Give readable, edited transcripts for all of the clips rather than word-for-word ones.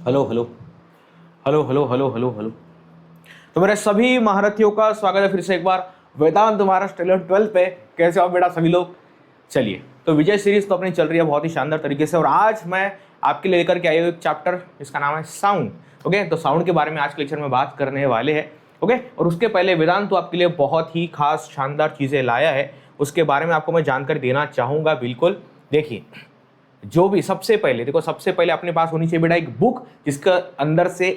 Hello hello hello hello hello hello hello. तो मेरे सभी महारथियों का स्वागत है फिर से एक बार वेदांत महाराष्ट्र 12 पे। कैसे हो बेटा सभी लोग? चलिए, तो विजय सीरीज तो अपनी चल रही है बहुत ही शानदार तरीके से, और आज मैं आपके लिए लेकर के आई हूँ एक चैप्टर जिसका नाम है साउंड। ओके, तो साउंड के बारे में आज के लेक्चर में बात करने वाले हैं। ओके, और उसके पहले वेदांत तो आपके लिए बहुत ही खास शानदार चीज़ें लाया है, उसके बारे में आपको मैं जानकारी देना चाहूँगा। बिल्कुल, देखिए, जो भी सबसे पहले देखो, सबसे पहले अपने पास होनी चाहिए बेटा एक बुक जिसका अंदर से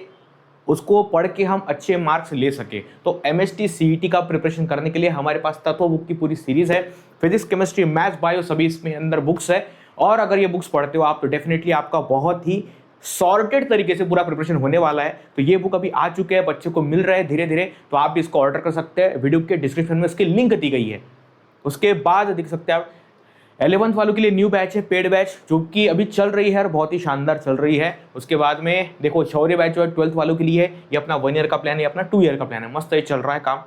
उसको पढ़ के हम अच्छे मार्क्स ले सके। तो एमएसटी सीईटी का प्रिपरेशन करने के लिए हमारे पास तत्व बुक की पूरी सीरीज है। फिजिक्स, केमिस्ट्री, मैथ्स, बायो सभी इसमें अंदर बुक्स है, और अगर ये बुक्स पढ़ते हो आप तो डेफिनेटली आपका बहुत ही सॉर्टेड तरीके से पूरा प्रिपरेशन होने वाला है। तो ये बुक अभी आ चुके हैं, बच्चों को मिल रहा है धीरे धीरे, तो आप भी इसको ऑर्डर कर सकते हैं। वीडियो के डिस्क्रिप्शन में इसकी लिंक दी गई है। उसके बाद देख सकते हैं आप 11th वालों के लिए न्यू बैच है, पेड बैच, जो कि अभी चल रही है और बहुत ही शानदार चल रही है। उसके बाद में देखो शौर्य बैच जो है 12th वालों के लिए है, ये अपना 1 ईयर का प्लान है, ये अपना 2 ईयर का प्लान है, मस्त ये चल रहा है काम।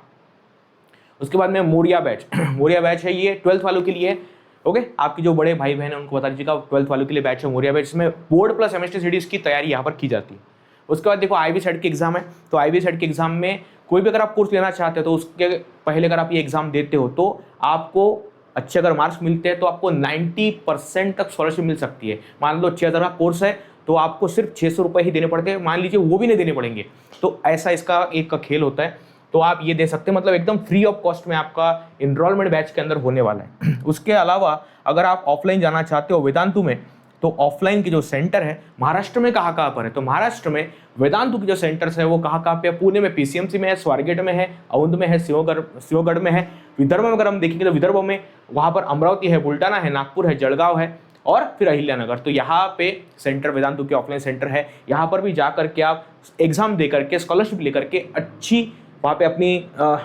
उसके बाद में मोरिया बैच मोरिया बैच है, ये 12th वालों के लिए है। ओके, आपके जो बड़े भाई बहन है उनको बता दीजिएगा, 12th वालों के लिए बैच है मोरिया बैच, इसमें बोर्ड प्लस एमएसटी सीरीज की तैयारी यहाँ पर की जाती है। उसके बाद देखो आईबी सेट की एग्जाम है, तो आईबी सेट के एग्जाम में कोई भी अगर आप कोर्स लेना चाहते हो तो उसके पहले अगर आप ये एग्जाम देते हो तो आपको अच्छे अगर मार्क्स मिलते हैं तो आपको 90% तक स्कॉलरशिप मिल सकती है। मान लो 6000 का कोर्स है तो आपको सिर्फ 600 रुपये ही देने पड़ते हैं, मान लीजिए वो भी नहीं देने पड़ेंगे, तो ऐसा इसका एक का खेल होता है। तो आप ये दे सकते हैं, मतलब एकदम फ्री ऑफ कॉस्ट में आपका इनरोलमेंट बैच के अंदर होने वाला है। उसके अलावा अगर आप ऑफलाइन जाना चाहते हो वेदांतु में, तो ऑफलाइन के जो सेंटर है महाराष्ट्र में कहाँ कहाँ पर है, तो महाराष्ट्र में वेदांतु के जो सेंटर्स है वो कहाँ कहाँ पे है? पुणे में पीसीएमसी में है, स्वारगेट में है, औंध में है, सिंहगढ़ में है। विदर्भ में अगर हम देखेंगे तो विदर्भ में वहाँ पर अमरावती है, बुल्टाना है, नागपुर है, जलगांव है, और फिर अहिल्यानगर। तो यहाँ पे सेंटर वेदांतु के ऑफलाइन सेंटर है, यहाँ पर भी जा करके आप एग्जाम दे करके स्कॉलरशिप लेकर के अच्छी वहाँ पे अपनी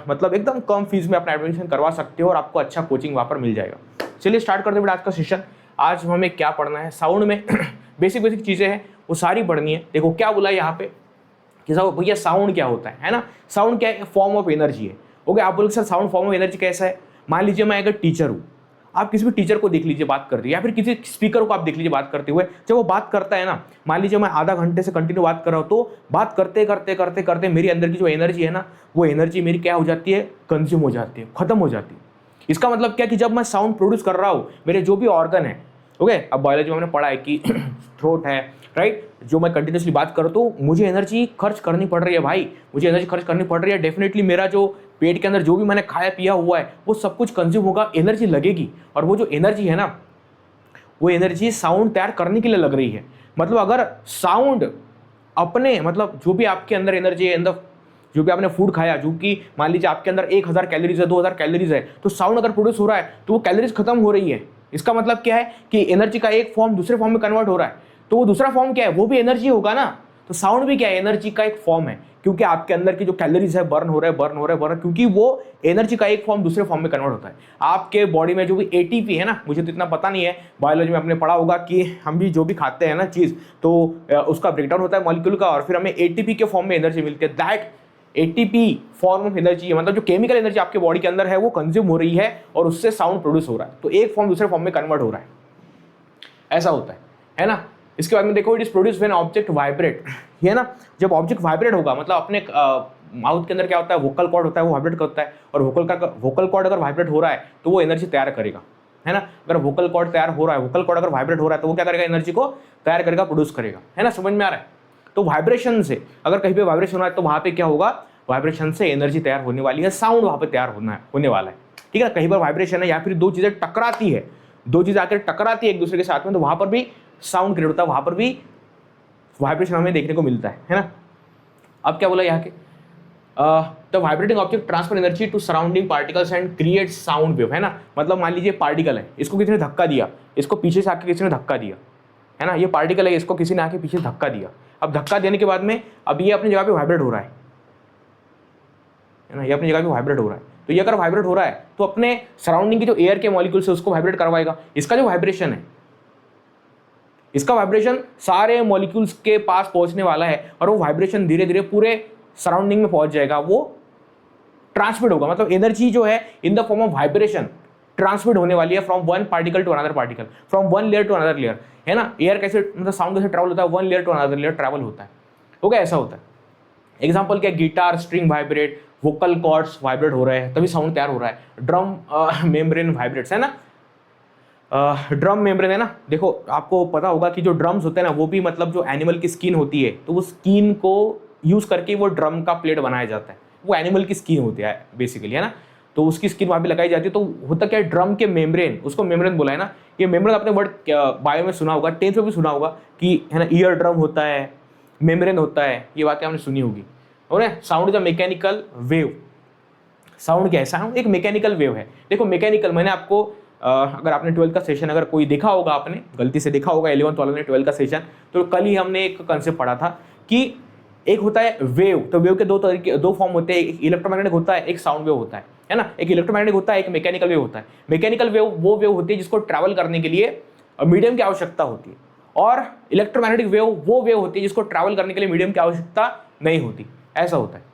मतलब एकदम कम फीस में अपना एडमिशन करवा सकते हो, और आपको अच्छा कोचिंग वहाँ पर मिल जाएगा। चलिए स्टार्ट करते हैं आज का सेशन। आज हमें क्या पढ़ना है? साउंड में बेसिक बेसिक चीज़ें हैं वो सारी पढ़नी है। देखो क्या बोला यहाँ पे कि साहब भैया साउंड क्या होता है ना? साउंड क्या है? फॉर्म ऑफ एनर्जी है। ओके, आप बोलोगे sir sound form of energy कैसा है? मान लीजिए मैं अगर टीचर हूँ, आप किसी भी टीचर को देख लीजिए बात करते, या फिर किसी स्पीकर को आप देख लीजिए बात करते हुए, जब वो बात करता है ना, मान लीजिए मैं आधा घंटे से कंटिन्यू बात कर रहा हूँ, तो बात करते करते करते करते मेरी अंदर की जो एनर्जी है ना, वो एनर्जी मेरी क्या हो जाती है? कंज्यूम हो जाती है, खत्म हो जाती है। इसका मतलब क्या कि जब मैं साउंड प्रोड्यूस कर रहा हूँ, मेरे जो भी ऑर्गन है, ओके, अब बायोलॉजी में हमने पढ़ा है कि थ्रोट है, राइट, जो मैं कंटिन्यूसली बात करूँ तो मुझे एनर्जी खर्च करनी पड़ रही है भाई, मुझे एनर्जी खर्च करनी पड़ रही है। डेफिनेटली मेरा जो पेट के अंदर जो भी मैंने खाया पिया हुआ है वो सब कुछ कंज्यूम होगा, एनर्जी लगेगी, और वो जो एनर्जी है ना, वो एनर्जी साउंड तैयार करने के लिए लग रही है। मतलब अगर साउंड अपने मतलब जो भी आपके अंदर एनर्जी है, अंदर जो भी आपने फूड खाया, जो कि मान लीजिए आपके अंदर 1000 कैलोरीज है, 2000 कैलोरीज है, तो साउंड अगर प्रोड्यूस हो रहा है तो वो कैलोरीज खत्म हो रही है। इसका मतलब क्या है कि एनर्जी का एक फॉर्म दूसरे फॉर्म में कन्वर्ट हो रहा है, तो वो दूसरा फॉर्म क्या है? वो भी एनर्जी होगा ना। तो साउंड भी क्या है? एनर्जी का एक फॉर्म है, क्योंकि आपके अंदर की जो कैलोरीज है बर्न हो रहा है, क्योंकि वो एनर्जी का एक फॉर्म दूसरे फॉर्म में कन्वर्ट होता है। आपके बॉडी में जो भी एटीपी है ना, मुझे तो इतना पता नहीं है, बायोलॉजी में आपने पढ़ा होगा कि हम भी जो भी खाते हैं ना चीज़, तो उसका ब्रेकडाउन होता है मॉलिक्यूल का, और फिर हमें एटीपी के फॉर्म में एनर्जी मिलती है। That ATP form of energy है, मतलब जो केमिकल एनर्जी आपके बॉडी के अंदर है वो कंज्यूम हो रही है, और उससे साउंड प्रोड्यूस हो रहा है। तो एक फॉर्म दूसरे फॉर्म में कन्वर्ट हो रहा है, ऐसा होता है ना। इसके बाद में देखो, it is produce when object vibrate, है ना। जब ऑब्जेक्ट वाइब्रेट होगा, मतलब अपने माउथ के अंदर क्या होता है? वोकल कॉर्ड होता है, वो वाइब्रेट करता है, और वोकल कॉर्ड अगर वाइब्रेट हो रहा है तो वो एनर्जी तैयार करेगा, है ना। अगर वोकल कॉर्ड तैयार हो रहा है, वोकल कॉर्ड अगर वाइब्रेट हो रहा है तो वो क्या करेगा? एनर्जी को तैयार करेगा, प्रोड्यूस करेगा, है ना। समझ में आ रहा है? तो वाइब्रेशन से अगर कहीं पे वाइब्रेशन हो रहा है तो वहाँ पे क्या होगा? वाइब्रेशन से एनर्जी तैयार होने वाली है, साउंड वहाँ पे तैयार होने वाला है, ठीक है। कहीं पर वाइब्रेशन है या फिर दो चीज़ें टकराती है, दो चीज़ें आकर टकराती है एक दूसरे के साथ में, तो वहाँ पर भी साउंड क्रिएट होता है, वहाँ पर भी वाइब्रेशन हमें देखने को मिलता है ना। अब क्या बोला यहाँ के? The vibrating object transfer energy to surrounding particles and create sound wave, है ना। मतलब मान लीजिए पार्टिकल है, इसको किसी ने धक्का दिया, इसको पीछे से आके किसी ने धक्का दिया, है ना। ये पार्टिकल है, इसको किसी ने आके पीछे धक्का दिया। अब धक्का देने के बाद में अब ये अपनी जगह पे वाइब्रेट हो रहा है ना, ये अपनी जगह पे वाइब्रेट हो रहा है। तो ये अगर वाइब्रेट हो रहा है तो अपने सराउंडिंग की जो एयर के मॉलिक्यूल्स है उसको वाइब्रेट करवाएगा। इसका जो वाइब्रेशन है, इसका वाइब्रेशन सारे मॉलिक्यूल्स के पास पहुंचने वाला है, और वो वाइब्रेशन धीरे धीरे पूरे सराउंडिंग में पहुंच जाएगा, वो ट्रांसमिट होगा। मतलब एनर्जी जो है in the form of vibration transmit होने वाली है from one particle to another particle, from one layer to another layer, है ना। एयर कैसे, मतलब साउंड कैसे ट्रैवल होता है, one layer to another layer travel होता है। ओके, ऐसा होता है। एग्जाम्पल क्या, guitar string vibrate, vocal cords vibrate हो रहे हैं तभी साउंड तैयार हो रहा है, ड्रम मेम्ब्रेन वाइब्रेट्स, है ना। ड्रम मेम्ब्रेन, है ना। देखो आपको पता होगा कि जो ड्रम्स होते हैं ना, वो भी मतलब जो एनिमल की स्किन होती है, तो वो स्किन को यूज करके वो ड्रम का प्लेट बनाया जाता है। वो एनिमल की स्किन होती है बेसिकली, है ना। तो उसकी स्किन वहाँ पे लगाई जाती है। तो होता क्या है, ड्रम के मेम्ब्रेन, उसको मेम्ब्रेन बोला है ना। ये मेम्ब्रेन आपने वर्ड बायो में सुना होगा, 10th में भी सुना होगा कि, है ना, ईयर ड्रम होता है, मेम्ब्रेन होता है, ये बातें आपने सुनी होगी। और sound is a mechanical wave. Sound क्या है, साउंड एक मैकेनिकल वेव है। देखो मैकेनिकल, मैंने आपको अगर आपने 12th का सेशन अगर कोई देखा होगा, आपने गलती से देखा होगा 11th वालों ने 12th का सेशन, तो कल ही हमने एक कंसेप्ट पढ़ा था कि एक होता है वेव। तो वेव के दो फॉर्म होते हैं, एक इलेक्ट्रोमैग्नेटिक होता है, एक साउंड वेव होता है ना। एक इलेक्ट्रोमैग्नेटिक होता है, एक मैकेनिकल वेव होता है। मैकेनिकल वेव वो वेव होती है जिसको ट्रैवल करने के लिए मीडियम की आवश्यकता होती है, और इलेक्ट्रोमैग्नेटिक वेव वो वेव होती है जिसको ट्रैवल करने के लिए मीडियम की आवश्यकता नहीं होती। ऐसा होता है।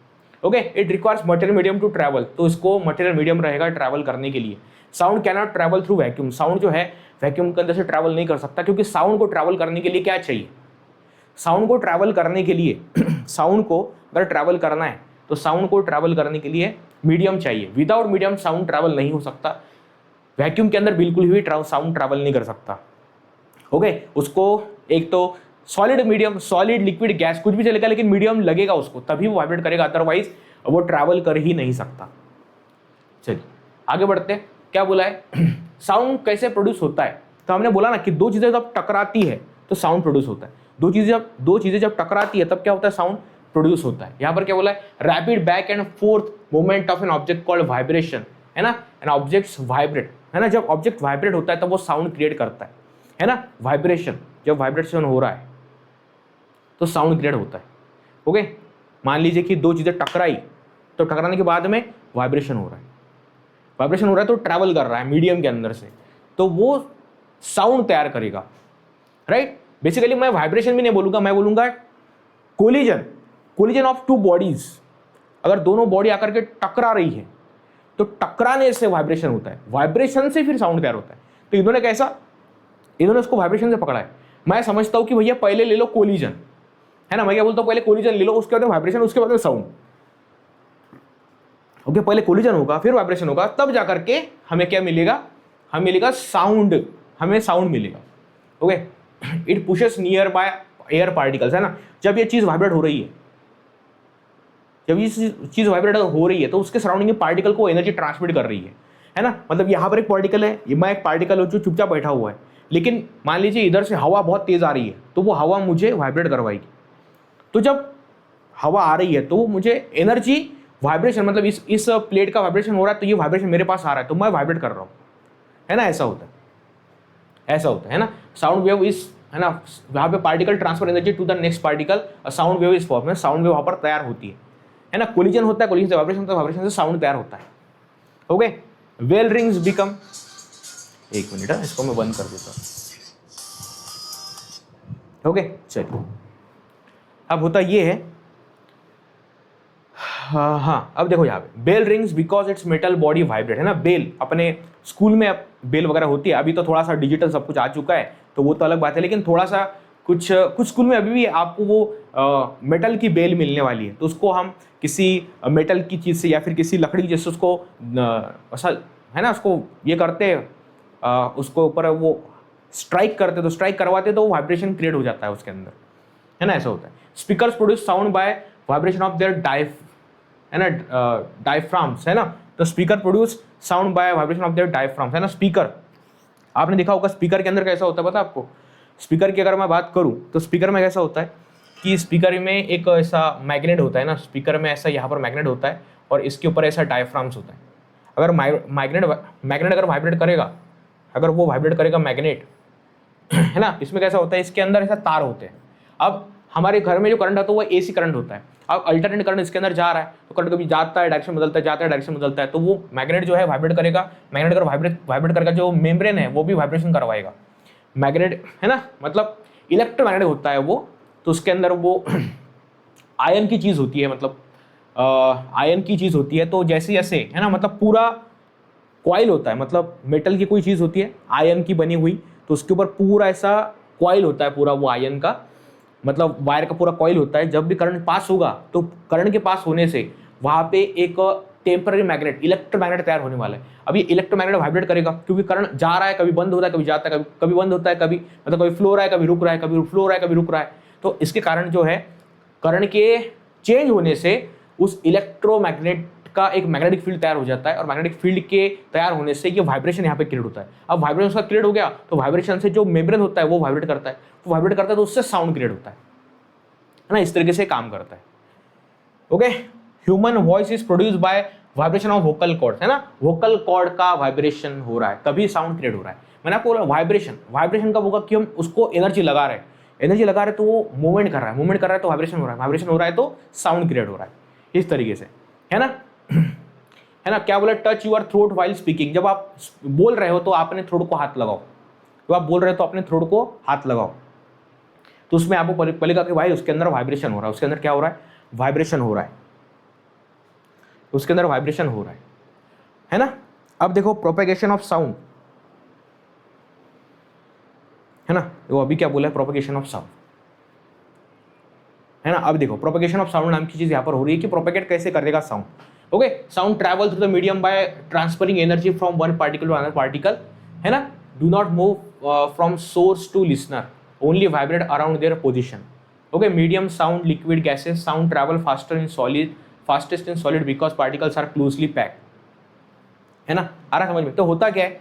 Okay, it requires material medium to travel, तो इसको मटेरियल मीडियम रहेगा ट्रैवल करने के लिए। Sound can not travel through vacuum, sound जो है वैक्यूम के अंदर से ट्रैवल नहीं कर सकता, क्योंकि साउंड को ट्रैवल करने के लिए क्या चाहिए, साउंड को ट्रैवल करने के लिए साउंड को अगर ट्रैवल करना है तो साउंड को ट्रैवल करने के लिए मीडियम चाहिए। विदाउट मीडियम साउंड ट्रैवल नहीं हो सकता। वैक्यूम के अंदर बिल्कुल भी साउंड ट्रैवल नहीं कर सकता। ओके, उसको एक तो solid medium, solid liquid gas कुछ भी चलेगा, लेकिन मीडियम लगेगा उसको, तभी वो वाइब्रेट करेगा, अदरवाइज वो ट्रैवल कर ही नहीं सकता। चलिए आगे बढ़ते हैं। क्या बोला है साउंड कैसे प्रोड्यूस होता है, तो हमने बोला ना कि दो चीजें जब टकराती है तो साउंड प्रोड्यूस होता है। दो चीजें जब टकराती है तब क्या होता है, साउंड प्रोड्यूस होता है। यहां पर क्या बोला है, rapid back and fourth movement of an object called vibration, है ना। एन ऑब्जेक्ट्स वाइब्रेट, है ना। जब ऑब्जेक्ट वाइब्रेट होता है तब वो साउंड क्रिएट करता है ना। वाइब्रेशन, जब वाइब्रेशन हो रहा है तो साउंड क्रिएट होता है। ओके, मान लीजिए कि दो चीजें टकराई, तो टकराने के बाद में वाइब्रेशन हो रहा है, वाइब्रेशन हो रहा है तो ट्रैवल कर रहा है मीडियम के अंदर से, तो वो साउंड तैयार करेगा, राइट। बेसिकली मैं वाइब्रेशन भी नहीं बोलूंगा, मैं बोलूंगा कोलिजन ऑफ टू बॉडीज। अगर दोनों बॉडी आकर के टकरा रही है तो टकराने से वाइब्रेशन होता है, वाइब्रेशन से फिर साउंड तैयार होता है। तो इन्होंने कैसा, इन्होंने उसको वाइब्रेशन से पकड़ा है। मैं समझता हूं कि भैया पहले ले लो कोलिजन, है ना। मैं क्या बोलता हूं, पहले कोलिजन ले लो, उसके बाद वाइब्रेशन, उसके बाद साउंड। ओके, पहले कोलिजन होगा फिर वाइब्रेशन होगा, तब जाकर के हमें क्या मिलेगा, हमें मिलेगा साउंड, हमें साउंड मिलेगा। Okay, it pushes near by air particles, है ना। जब ये चीज वाइब्रेट हो रही है, जब ये चीज वाइब्रेट हो रही है तो उसके सराउंडिंग के पार्टिकल को एनर्जी ट्रांसमिट कर रही है ना। मतलब यहाँ पर एक पार्टिकल है, मैं एक पार्टिकल हूँ जो चुपचाप बैठा हुआ है, लेकिन मान लीजिए इधर से हवा बहुत तेज आ रही है तो वो हवा मुझे वाइब्रेट करवाएगी। तो जब हवा आ रही है तो मुझे एनर्जी वाइब्रेशन, मतलब इस प्लेट का वाइब्रेशन हो रहा है तो ये वाइब्रेशन मेरे पास आ रहा है तो मैं वाइब्रेट कर रहा हूँ, है ना। ऐसा होता है, ऐसा होता है ना। साउंड वेव इस, है ना, वहाँ पे particle transfer energy to the next particle, sound wave इस फॉर्म में, साउंड वेव वहाँ पर तैयार होती है ना। कोलिजन होता है, कोलिजन से वाइब्रेशन होता है, वाइब्रेशन से साउंड तैयार होता है। ओके, वेल रिंग्स बिकम, एक मिनट है, इसको मैं बंद कर देता हूँ। ओके, चलिए अब होता ये है, हाँ अब देखो यहाँ पे bell rings because its metal body vibrate, है ना। बेल अपने स्कूल में बेल वगैरह होती है, अभी तो थोड़ा सा डिजिटल सब कुछ आ चुका है तो वो तो अलग बात है, लेकिन थोड़ा सा कुछ स्कूल में अभी भी आपको वो मेटल की बेल मिलने वाली है, तो उसको हम किसी मेटल की चीज़ से या फिर किसी लकड़ी जैसे उसको ऐसा, है ना, उसको ये करते उसको ऊपर वो स्ट्राइक करते, तो स्ट्राइक करवाते तो वाइब्रेशन क्रिएट हो जाता है उसके अंदर, है ना। ऐसा होता है। Speakers produce sound by vibration of their है ना, डायफ्राम्स, है ना। तो speaker produce sound by vibration of their diaphragms, है ना। स्पीकर आपने देखा होगा, स्पीकर के अंदर कैसा होता है पता है आपको। स्पीकर की अगर मैं बात करूं तो स्पीकर में कैसा होता है कि स्पीकर में एक ऐसा मैग्नेट होता है ना, स्पीकर में ऐसा यहाँ पर मैग्नेट होता है और इसके ऊपर ऐसा डायफ्राम्स होता है। अगर मैग्नेट अगर वाइब्रेट करेगा, अगर वो वाइब्रेट करेगा मैग्नेट, है ना, इसमें कैसा होता है, इसके अंदर ऐसा तार होते हैं। अब हमारे घर में जो करंट आता है वो एसी करंट होता है। अब अल्टरनेट करंट इसके अंदर जा रहा है तो करंट कभी जाता है, डायरेक्शन बदलता है, जाता है, डायरेक्शन बदलता है, तो वो मैग्नेट जो है वाइब्रेट करेगा। मैग्नेट अगर वाइब्रेट करेगा, जो मेम्ब्रेन है वो भी वाइब्रेशन करवाएगा। मैग्नेट, है ना, मतलब इलेक्ट्रोमैग्नेट होता है वो, तो उसके अंदर वो आयन की चीज़ होती है, मतलब आयन की चीज़ होती है। तो जैसे जैसे, है ना, मतलब पूरा कॉइल होता है, मतलब मेटल की कोई चीज़ होती है आयन की बनी हुई, तो उसके ऊपर पूरा ऐसा कॉइल होता है, पूरा वो आयन का मतलब वायर का पूरा कॉइल होता है। जब भी करंट पास होगा तो करंट के पास होने से वहाँ पे एक टेम्पररी मैग्नेट, इलेक्ट्रोमैग्नेट तैयार होने वाला है। अब ये इलेक्ट्रोमैग्नेट वाइब्रेट करेगा क्योंकि करंट जा रहा है, कभी बंद होता है, कभी जाता है, कभी बंद होता है, कभी मतलब कभी फ्लो रहा है, कभी रुक रहा है, कभी फ्लो रहा है, कभी रुक रहा है। तो इसके कारण जो है करंट के चेंज होने से उस इलेक्ट्रोमैग्नेट का एक मैग्नेटिक फील्ड तैयार हो जाता है, और मैग्नेटिक फील्ड के तैयार होने से ये वाइब्रेशन यहाँ पे क्रिएट होता है। अब वाइब्रेशन उसका क्रिएट हो गया तो वाइब्रेशन से जो मेम्ब्रेन होता है वो वाइब्रेट करता है, वो वाइब्रेट करता है तो उससे साउंड क्रिएट होता है ना, इस तरीके से काम करता है। Okay, human voice is produce by vibration of vocal cord, है ना, वोकल कॉर्ड का वाइब्रेशन हो रहा है तभी साउंड क्रिएट हो रहा है। मैंने आपको बोला वाइब्रेशन, वाइब्रेशन कब होगा कि हम उसको एनर्जी लगा रहे हैं, एनर्जी लगा रहे हैं तो वो मूवमेंट कर रहा है, मूवमेंट कर रहा है तो वाइब्रेशन हो रहा है, वाइब्रेशन हो रहा है तो साउंड क्रिएट हो रहा है, इस तरीके से, है ना। है ना, क्या बोला, touch your throat while speaking, जब आप बोल रहे हो तो आपने थ्रोट को हाथ लगाओ, जब आप बोल रहे हो तो अपने थ्रोट को हाथ लगाओ, तो उसमें आपको पहले कहा कि भाई उसके अंदर वाइब्रेशन हो रहा है, उसके अंदर क्या हो रहा है, वाइब्रेशन हो रहा है, उसके अंदर वाइब्रेशन हो रहा है ना। अब देखो प्रोपेगेशन ऑफ साउंड, है ना, वो अभी क्या बोला है, प्रोपेगेशन ऑफ साउंड, है ना। अब देखो प्रोपेगेशन ऑफ साउंड नाम की चीज यहां पर हो रही है कि प्रोपेगेट कैसे करेगा sound. Okay, sound travel through the medium by transferring energy from one particle to another particle, है ना, do not move from source to listener, only vibrate around their position. Okay, medium sound, liquid gases, sound travel faster in solid, fastest in solid because particles are closely packed, है ना, आ रहा समझ में। तो होता क्या है,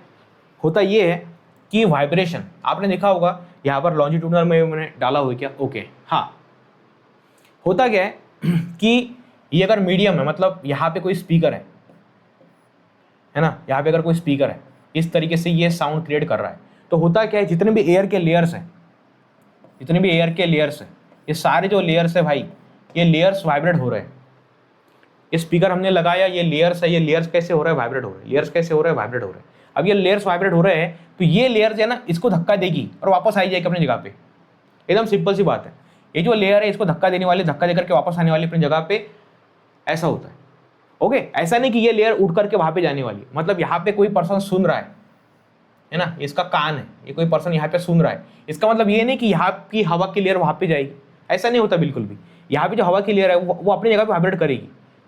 होता ये है कि वाइब्रेशन आपने देखा होगा यहाँ पर लॉन्जिट्यूडनल में मैंने डाला हुआ क्या, ओके हाँ, होता क्या है कि ये अगर मीडियम है, मतलब यहाँ पे कोई स्पीकर है ना, यहाँ पे अगर कोई स्पीकर है, इस तरीके से ये साउंड क्रिएट कर रहा है, तो होता क्या है, जितने भी एयर के लेयर्स हैं, जितने भी एयर के लेयर्स हैं, ये सारे जो लेयर्स है भाई, ये लेयर्स वाइब्रेट हो रहे हैं। ये स्पीकर हमने लगाया, ये लेयर्स है, ये लेयर्स कैसे हो रहे हैं, वाइब्रेट हो रहे हैं, लेयर्स कैसे हो रहे हैं, वाइब्रेट हो रहे हैं। अब ये लेयर्स वाइब्रेट हो रहे हैं तो ये लेयर्स है ना, इसको धक्का देगी और वापस आई जाएगी अपनी जगह पे, एकदम सिंपल सी बात है। ये जो लेयर है इसको धक्का देने वाली, धक्का देकर के वापस आने वाली अपनी जगह पे, ऐसा होता है। ओके, ऐसा नहीं कि ये लेयर उठ करके वहां पे जाने वाली, मतलब यहाँ पे कोई पर्सन सुन रहा है ना, इसका कान है, ये कोई पर्सन यहाँ पे सुन रहा है, इसका मतलब ये नहीं कि यहाँ की हवा की लेयर वहां पे जाएगी, ऐसा नहीं होता बिल्कुल भी। यहाँ पे जो हवा की लेयर है वो अपनी जगह पे वाइब्रेट करेगी,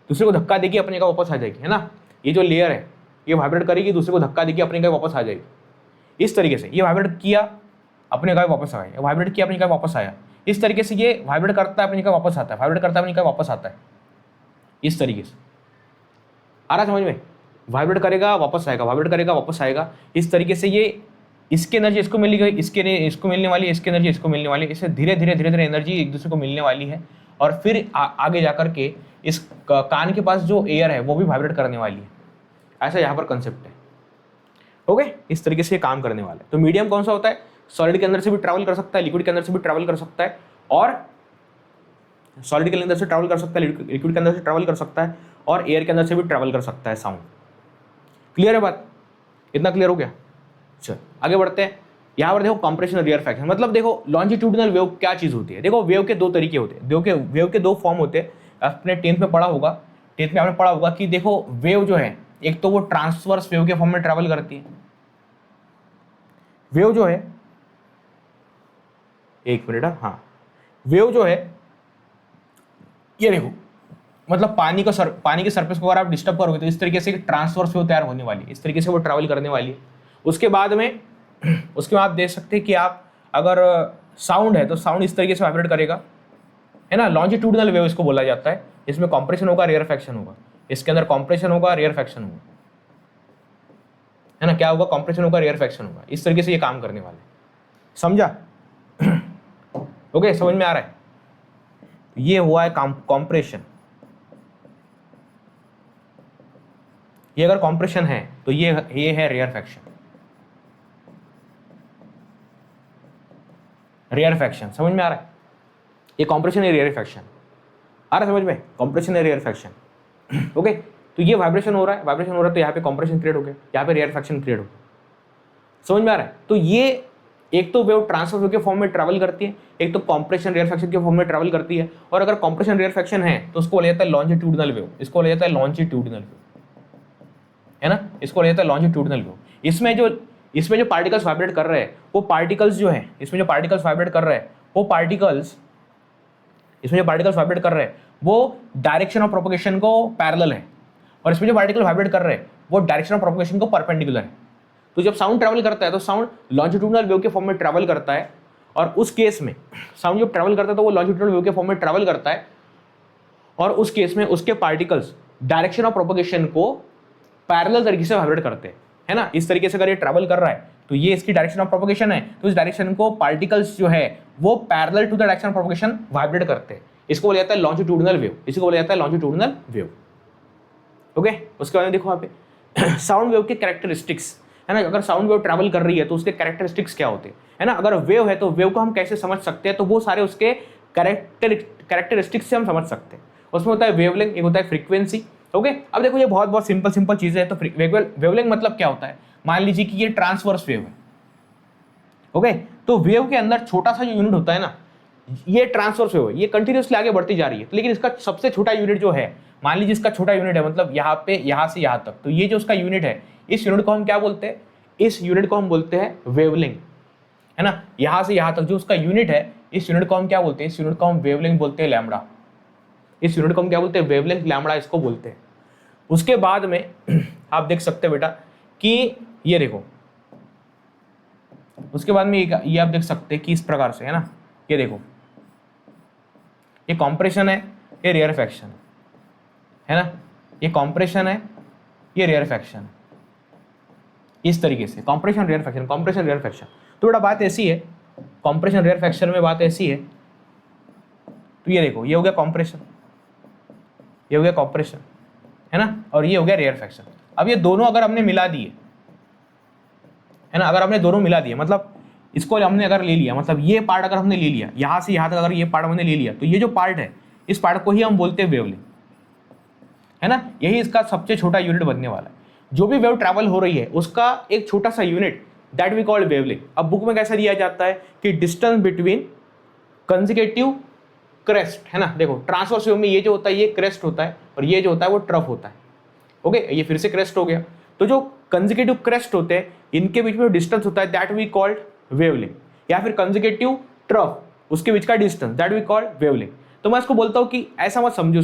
दूसरे को धक्का देगी, अपनी जगह वापस आ जाएगी, है ना। ये जो लेयर है ये वाइब्रेट करेगी, दूसरे को धक्का देगी, अपनी जगह वापस आ जाएगी, इस तरीके से। ये वाइब्रेट किया, अपनी जगह वापस आया, वाइब्रेट किया, अपनी जगह वापस आया, इस तरीके से ये वाइब्रेट करता है, अपनी जगह वापस आता है, वाइब्रेट करता है, अपनी जगह वापस आता है, इस तरीके से। आ रहा समझ में, वाइब्रेट करेगा वापस आएगा, वाइब्रेट करेगा वापस आएगा, इस तरीके से। ये इसकी एनर्जी इसको मिल गई, इसको मिलने वाली है, इसकी एनर्जी इसको मिलने वाली है, इससे धीरे धीरे एनर्जी एक दूसरे को मिलने वाली है, और फिर आगे जाकर के इस कान के पास जो एयर है वो भी वाइब्रेट करने वाली है। ऐसा यहाँ पर कंसेप्ट है। ओके, इस तरीके से ये काम करने वाला है। तो मीडियम कौन सा होता है, सॉलिड के अंदर से भी ट्रैवल कर सकता है, लिक्विड के अंदर से भी ट्रैवल कर सकता है, और सॉलिड के अंदर से ट्रैवल कर सकता है, लिक्विड के अंदर से ट्रैवल कर सकता है, और एयर के अंदर से भी ट्रैवल कर सकता है साउंड। क्लियर है बात, इतना क्लियर हो गया। चल आगे बढ़ते हैं। यहाँ पर देखो कंप्रेशन और रियरफैक्शन, मतलब देखो लॉन्जिट्यूडिनल वेव क्या चीज होती है। देखो वेव के दो तरीके होते हैं, वेव के दो फॉर्म होते हैं। आपने 10th में पढ़ा होगा, 10th में आपने पढ़ा होगा कि देखो वेव जो है, एक तो वो ट्रांसवर्स वेव के फॉर्म में ट्रैवल करती है। वेव जो है, एक मिनट, हाँ, वेव जो है ये देखो, मतलब पानी के सरफेस को अगर आप डिस्टर्ब करोगे तो इस तरीके से ट्रांसवर्स वेव तैयार होने वाली है, इस तरीके से वो ट्रैवल करने वाली है। उसके बाद आप देख सकते हैं कि आप अगर साउंड है तो साउंड इस तरीके से वाइब्रेट करेगा, है ना। लॉन्जिट्यूडिनल वेव इसको बोला जाता है। इसमें कॉम्प्रेशन होगा, रेयरफैक्शन होगा, इसके अंदर कॉम्प्रेशन होगा, रेयरफैक्शन होगा, है ना। क्या होगा, कॉम्प्रेशन होगा, रेयरफैक्शन होगा, इस तरीके से ये काम करने वाले। समझा? ओके, समझ में आ रहा है। ये हुआ है कॉम्प्रेशन। ये अगर कॉम्प्रेशन है तो ये है रेयरफैक्शन। रेयरफैक्शन समझ में आ रहा है, ये कॉम्प्रेशन है, रेयरफैक्शन आ रहा है समझ में, कॉम्प्रेशन है, रेयरफैक्शन। ओके, तो ये वाइब्रेशन हो रहा है, तो यहाँ पे कॉम्प्रेशन क्रिएट हो गया, यहाँ पे रेयरफैक्शन क्रिएट हो गया। समझ में आ रहा है। तो ये एक तो वेव ट्रांसफर वेव के फॉर्म में ट्रैवल करती है, एक तो कॉम्प्रेशन रेयरफैक्शन के फॉर्म में ट्रैवल करती है। और अगर कॉम्प्रेशन रेयरफैक्शन है तो उसको बोला जाता है लॉन्जिट्यूडिनल वेव, इसको बोला जाता है लॉन्जिट्यूडिनल वेव, है ना, इसको बोला जाता है लॉन्जिट्यूडनल वेव। इसमें जो पार्टिकल्स वाइब्रेट कर रहे हैं वो पार्टिकल्स जो है, इसमें जो पार्टिकल्स वाइब्रेट कर रहे हैं वो पार्टिकल्स, इसमें जो पार्टिकल्स वाइब्रेट कर रहे हैं वो डायरेक्शन ऑफ प्रोपगेशन को पैरेलल है, और इसमें जो पार्टिकल वाइब्रेट कर रहे हैं वो डायरेक्शन ऑफ प्रोपगेशन को परपेंडिकुलर है। तो जब साउंड ट्रैवल करता है तो साउंड लॉन्जिट्यूडनल वेव के फॉर्म में ट्रैवल करता है, और उस केस में साउंड जब ट्रैवल करता है तो वो लॉन्जिट्यूडनल वेव के फॉर्म में ट्रैवल करता है, और उस केस में उसके पार्टिकल्स डायरेक्शन ऑफ प्रोपगेशन को पैरेलल तरीके से वाइब्रेट करते हैं, है ना। इस तरीके से अगर ये ट्रैवल कर रहा है तो ये इसकी डायरेक्शन ऑफ प्रोपगेशन है, तो इस डायरेक्शन को पार्टिकल्स जो है वो parallel to the direction of propagation vibrate करते हैं। इसको बोला जाता है लॉन्जिट्यूडनल वेव, इसको बोला जाता है लॉन्जिट्यूडनल वेव। ओके, उसके बाद में देखो यहाँ पे साउंड वेव के कैरेक्टरिस्टिक्स, है ना। अगर साउंड वेव ट्रैवल कर रही है तो उसके कैरेक्टरिस्टिक्स क्या होते हैं, है ना। अगर वेव है तो वेव को हम कैसे समझ सकते हैं, तो वो सारे उसके कैरेक्टरिस्टिक्स से हम समझ सकते हैं। उसमें होता है वेवलेंथ, एक होता है फ्रीक्वेंसी। ओके, अब देखो ये बहुत सिंपल चीजें है। तो वेवलेंथ मतलब क्या होता है, मान लीजिए कि ये ट्रांसवर्स वेव है। ओके, तो वेव के अंदर छोटा सा जो यूनिट होता है ना, ये ट्रांसवर्स वेव है, ये कंटिन्यूसली आगे बढ़ती जा रही है, लेकिन इसका सबसे छोटा यूनिट जो है, मान लीजिए इसका छोटा यूनिट है, मतलब यहाँ पे यहाँ से यहाँ तक, तो ये जो उसका यूनिट है, इस यूनिट को हम क्या बोलते हैं, इस यूनिट को हम बोलते हैं वेवलेंथ, है ना। यहाँ से यहाँ तक जो उसका यूनिट है, इस यूनिट को हम क्या बोलते हैं, इस यूनिट को हम वेवलेंथ बोलते हैं, लैम्बडा। इस यूनिट को हम क्या बोलते हैं, वेवलेंथ लैम्बडा इसको बोलते हैं। उसके बाद में आप देख सकते हैं बेटा कि ये देखो, उसके बाद में ये आप देख सकते हैं कि इस प्रकार से, है ना, ये देखो, ये कॉम्प्रेशन है, ये रेयरफैक्शन है ना, ये कॉम्प्रेशन है, ये रेयरफैक्शन, इस तरीके से कॉम्प्रेशन रेयरफैक्शन, कॉम्प्रेशन रेयरफैक्शन। तो बेटा बात ऐसी है, कॉम्प्रेशन रेयरफैक्शन में बात ऐसी है, तो ये देखो, ये हो गया कॉम्प्रेशन, ये हो गया कॉम्प्रेशन, है ना, और ये हो गया रेयरफैक्शन। अब ये दोनों अगर हमने मिला दिए, है ना, अगर हमने दोनों मिला दिए, मतलब इसको हमने अगर ले लिया, मतलब ये पार्ट अगर हमने ले लिया, यहाँ से यहाँ तक अगर ये पार्ट हमने ले लिया, तो ये जो पार्ट है, इस पार्ट को ही हम बोलते हैं वेवलेंथ, है ना। यही इसका सबसे छोटा यूनिट बनने वाला है। जो भी वेव ट्रैवल हो रही है उसका एक छोटा सा unit, that we called wavelength. अब बुक में कैसा दिया जाता है कि डिस्टेंस बिटवीन कंसेक्यूटिव क्रेस्ट, है ना। देखो ट्रांसवर्स वेव में ये जो होता है ये क्रेस्ट होता है, और ये जो होता है वो ट्रफ होता है। ओके, ये फिर से क्रेस्ट हो गया। तो जो कंसेक्यूटिव क्रेस्ट होते हैं इनके बीच में डिस्टेंस होता है, दैट वी कॉल्ड वेवलेंथ, या फिर कंसेक्यूटिव ट्रफ, उसके बीच का distance, that we called wavelength. तो मैं इसको बोलता हूँ कि ऐसा मत समझो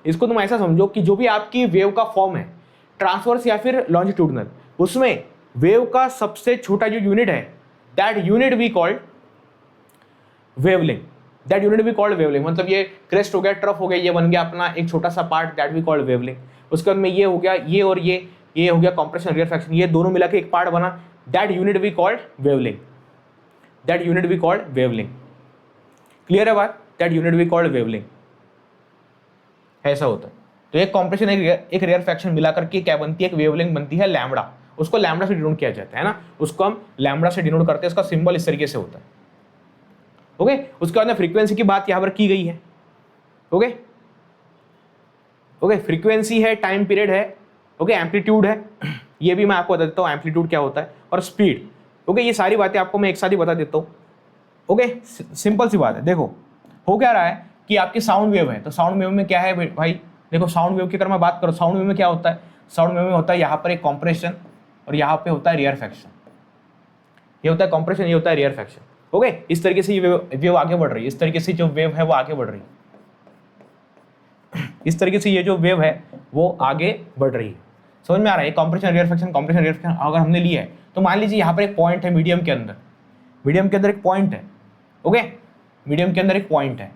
इसको तुम ऐसा समझो कि जो भी आपकी वेव का फॉर्म है, ट्रांसवर्स या फिर लॉन्जिट्यूडनल, उसमें वेव का सबसे छोटा जो यूनिट है, that unit we called wavelength, that unit we called wavelength. मतलब ये क्रेस्ट हो गया, ट्रफ हो गया, ये बन गया अपना एक छोटा सा part, that we called wavelength. उसके बाद में ये हो गया, ये और ये हो गया कॉम्प्रेशन रेयरफैक्शन, ये दोनों मिला के एक पार्ट बना, that unit we called wavelength, that unit we called wavelength. Clear है बात, that unit we called wavelength, ऐसा होता है। तो एक कॉम्प्रेशन एक रेयरफैक्शन मिलाकर के क्या बनती है, एक वेवलेंथ बनती है लैम्बडा। उसको लैम्बडा से डिनोट किया जाता है ना, उसको हम लैम्बडा से डिनोट करते हैं, इसका सिंबल इस तरीके से होता है। ओके, उसके बाद में फ्रीक्वेंसी की बात यहां पर की गई है। ओके, फ्रीक्वेंसी है, टाइम पीरियड है, ओके, एम्पलीट्यूड है, ये भी मैं आपको बता देता हूँ एम्पलीट्यूड क्या होता है, और स्पीड। ओके, ये सारी बातें आपको मैं एक साथ ही बता देता हूँ। ओके, सिंपल सी बात है। देखो हो क्या रहा है कि आपकी साउंड वेव है, तो साउंड वेव में क्या है भाई, देखो साउंड वेव की अगर मैं बात करूँ, साउंड वेव में क्या होता है, साउंड वेव में होता है यहाँ पर एक कॉम्प्रेशन, और यहाँ पे होता है रेयरफैक्शन, ये होता है कॉम्प्रेशन, ये होता है रेयरफैक्शन। ओके, इस तरीके से ये वेव आगे बढ़ रही है, इस तरीके से जो वेव है वो आगे बढ़ रही है, इस तरीके से ये जो वेव है वो आगे बढ़ रही है। समझ में आ रहा है, कॉम्प्रेशन रेयरफैक्शन अगर हमने लिया है, तो मान लीजिए यहाँ पर एक पॉइंट है मीडियम के अंदर, मीडियम के अंदर एक पॉइंट है। ओके, मीडियम के अंदर एक पॉइंट है,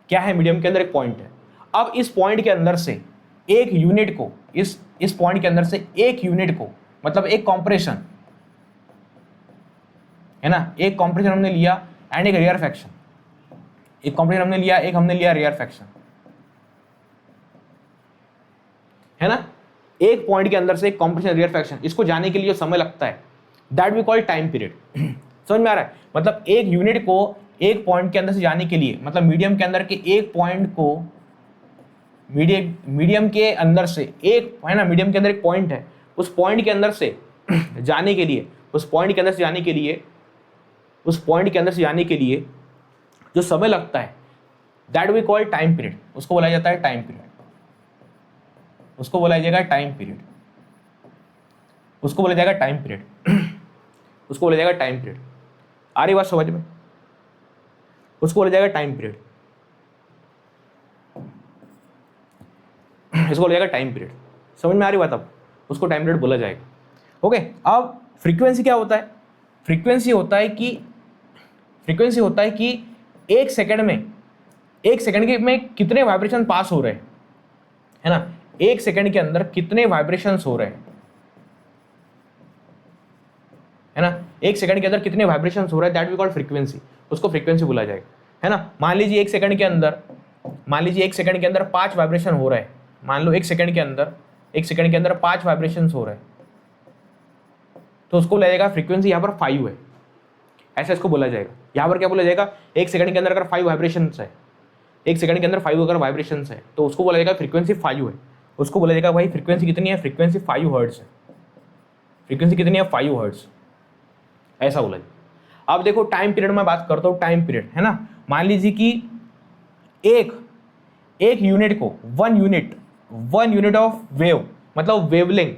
क्या है, मीडियम के अंदर एक पॉइंट है। अब इस पॉइंट के अंदर से एक यूनिट को, इस पॉइंट के अंदर से एक यूनिट को, मतलब एक कॉम्प्रेशन, है ना, एक कॉम्प्रेशन हमने लिया एंड एक रेयरफैक्शन, एक कॉम्प्रेशन हमने लिया, एक हमने लिया रेयरफैक्शन, है ना। एक पॉइंट के अंदर से एक कॉम्प्रेशन रेयरफैक्शन, इसको जाने के लिए जो समय लगता है, that we call time period. समझ में आ रहा है, मतलब एक यूनिट को एक पॉइंट के अंदर से जाने के लिए, मतलब मीडियम के अंदर के एक पॉइंट को, मीडियम के अंदर से एक, है ना, मीडियम के अंदर एक पॉइंट है, उस पॉइंट के अंदर से जाने के लिए, उस पॉइंट के अंदर से जाने के लिए, उस पॉइंट के अंदर से जाने के लिए जो समय लगता है, that we call time period, उसको बोला जाता है टाइम पीरियड। उसको बोला जाएगा टाइम पीरियड, उसको बोला जाएगा टाइम पीरियड उसको बोला जाएगा टाइम पीरियड। आ रही बात समझ में? उसको बोला जाएगा टाइम पीरियड, इसको बोला जाएगा टाइम पीरियड। समझ में आ रही बात? अब उसको टाइम पीरियड बोला जाएगा। ओके, अब फ्रीक्वेंसी क्या होता है? फ्रीक्वेंसी होता है कि एक सेकंड में कितने वाइब्रेशन पास हो रहे हैं, है ना? एक सेकंड के अंदर कितने वाइब्रेशंस हो रहे हैं, है ना? एक सेकंड के अंदर कितने वाइब्रेशंस हो रहे हैं, दैट वी कॉल फ्रीक्वेंसी। उसको फ्रीक्वेंसी बोला जाएगा, है ना? मान लीजिए एक सेकंड के अंदर 5 वाइब्रेशन हो रहे हैं। मान लो एक सेकंड के अंदर 5 वाइब्रेशंस हो रहे हैं, तो उसको बोला जाएगा फ्रीक्वेंसी यहाँ पर 5 है, ऐसा इसको बोला जाएगा। यहाँ पर क्या बोला जाएगा? एक सेकंड के अंदर अगर 5 वाइब्रेशंस है, एक सेकंड के अंदर 5 अगर वाइब्रेशंस है, तो उसको बोला जाएगा फ्रीक्वेंसी 5 है। उसको बोला जाएगा भाई फ्रीक्वेंसी कितनी है? फ्रीक्वेंसी 5 हर्ट्ज है। फ्रीक्वेंसी कितनी है? 5 हर्ट्ज, ऐसा बोला जाए। अब देखो टाइम पीरियड में बात करता हूँ, टाइम पीरियड, है ना? मान लीजिए कि एक यूनिट को 1 यूनिट ऑफ वेव, मतलब वेवलेंथ,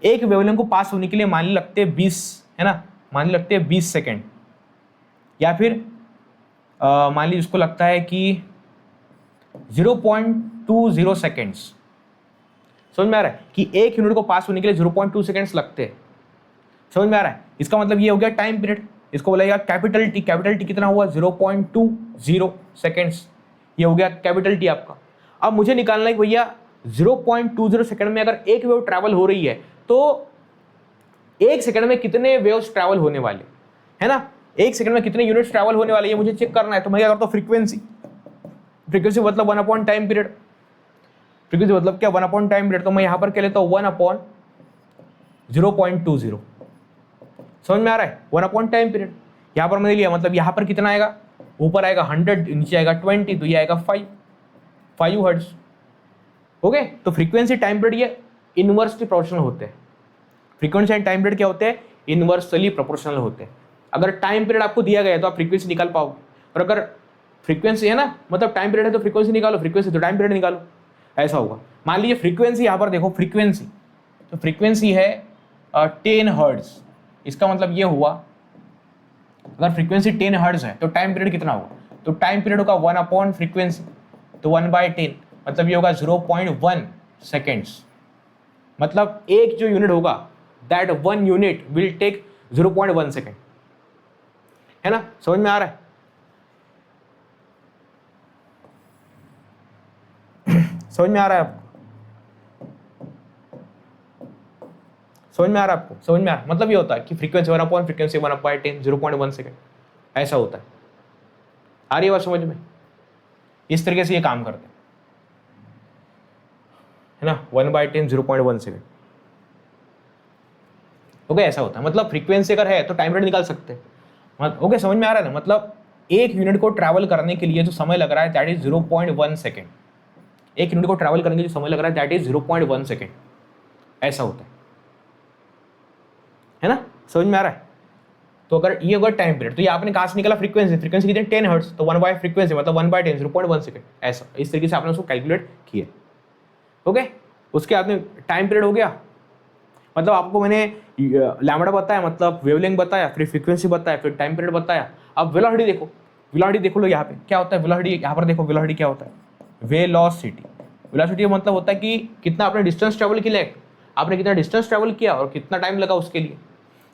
एक वेवलेंथ को पास होने के लिए मान ली लगते हैं 20, है ना? मान ली लगते हैं 20 सेकेंड, या फिर मान लीजिए उसको लगता है कि 0.20 सेकेंड्स। समझ में आ रहा है कि एक यूनिट को पास होने के लिए 0.2 सेकेंड्स लगते हैं। समझ में आ रहा है? इसका मतलब ये हो गया टाइम पीरियड। इसको बोला जाएगा कैपिटल टी। कैपिटल टी कितना हुआ? 0.20 सेकेंड्स। ये हो गया कैपिटल टी आपका। अब मुझे निकालना है भैया 0.20 सेकेंड में अगर एक वेव ट्रैवल हो रही है तो एक सेकंड में कितने वेव्स ट्रैवल होने वाले, है ना? एक सेकंड में कितने यूनिट्स ट्रैवल होने वाले, ये मुझे चेक करना है। तो मैं क्या करता हूँ? फ्रीक्वेंसी मतलब 1 अपॉन टाइम पीरियड। फ्रीक्वेंसी मतलब क्या? 1 अपॉन टाइम पीरियड। तो मैं यहां पर क्या लेता हूँ? 1 अपॉन 0.20। समझ में आ रहा है? 1 अपॉन टाइम पीरियड यहां पर मैंने लिया, मतलब यहां पर कितना आएगा? ऊपर आएगा 100, नीचे आएगा 20, तो ये आएगा 5 हर्ट्ज। ओके, तो फ्रीक्वेंसी टाइम पीरियड ये इनवर्सली प्रोपोर्शनल होते हैं। फ्रीक्वेंसी एंड टाइम पीरियड क्या होते हैं? इनवर्सली प्रोपोर्शनल होते हैं। अगर टाइम पीरियड आपको दिया गया है तो आप फ्रीक्वेंसी निकाल पाओगे, और अगर फ्रीक्वेंसी है ना, मतलब टाइम पीरियड है तो फ्रीक्वेंसी निकालो, फ्रीक्वेंसी तो टाइम पीरियड निकालो, ऐसा होगा। मान लीजिए फ्रीक्वेंसी यहां पर देखो, फ्रीक्वेंसी तो फ्रीक्वेंसी है 10 हर्ट्ज। इसका मतलब ये हुआ अगर फ्रीक्वेंसी 10 हर्ट्ज है तो टाइम पीरियड कितना होगा? तो टाइम पीरियड होगा 1 अपॉन फ्रीक्वेंसी, तो 1/10, मतलब ये होगा 0.1 सेकेंड्स। मतलब एक जो यूनिट होगा, that 1 unit will take 0.1 second, है ना? समझ में आ रहा है? समझ में आ रहा है आपको? समझ में आ रहा है आपको? समझ में आ रहा है? मतलब ये होता है कि फ्रीक्वेंसी 1 अपॉन फ्रीक्वेंसी 1/10, 0.1 सेकेंड, ऐसा होता है। आ रही है बात समझ में? इस तरीके से ये काम करते हैं, है ना? 1/10, 0.1 सेकेंड। ओके, ऐसा होता है। मतलब फ्रीक्वेंसी अगर है तो टाइम पीरियड निकाल सकते हैं। ओके, समझ में आ रहा है ना? मतलब एक यूनिट को ट्रैवल करने के लिए जो समय लग रहा है दैट इज 0.1 सेकेंड। एक यूनिट को ट्रैवल करने के लिए जो समय लग रहा है दैट इज 0.1 सेकेंड, ऐसा होता है ना? समझ में आ रहा है? तो अगर ये होगा टाइम पीरियड, तो ये आपने कहां से निकाला? फ्रीक्वेंसी कितनी? 10 हर्ट्ज, तो 1 बाय फ्रीक्वेंसी मतलब 1/10, 0.1 सेकेंड, ऐसा। इस तरीके से आपने उसको कैलकुलेट किया। ओके, उसके बाद में टाइम पीरियड हो गया, मतलब आपको मैंने लैम्बडा बताया, मतलब वेवलेंथ बताया, फिर फ्रीक्वेंसी बताया, फिर टाइम पीरियड बताया। अब वेलोसिटी देखो, वेलोसिटी देखो लो यहाँ पे क्या होता है। वेलोसिटी यहाँ पर देखो, वेलोसिटी क्या होता है? वेलोसिटी, वेलोसिटी मतलब होता है कि कितना आपने डिस्टेंस ट्रेवल किया, आपने कितना डिस्टेंस ट्रेवल किया और कितना टाइम लगा उसके लिए।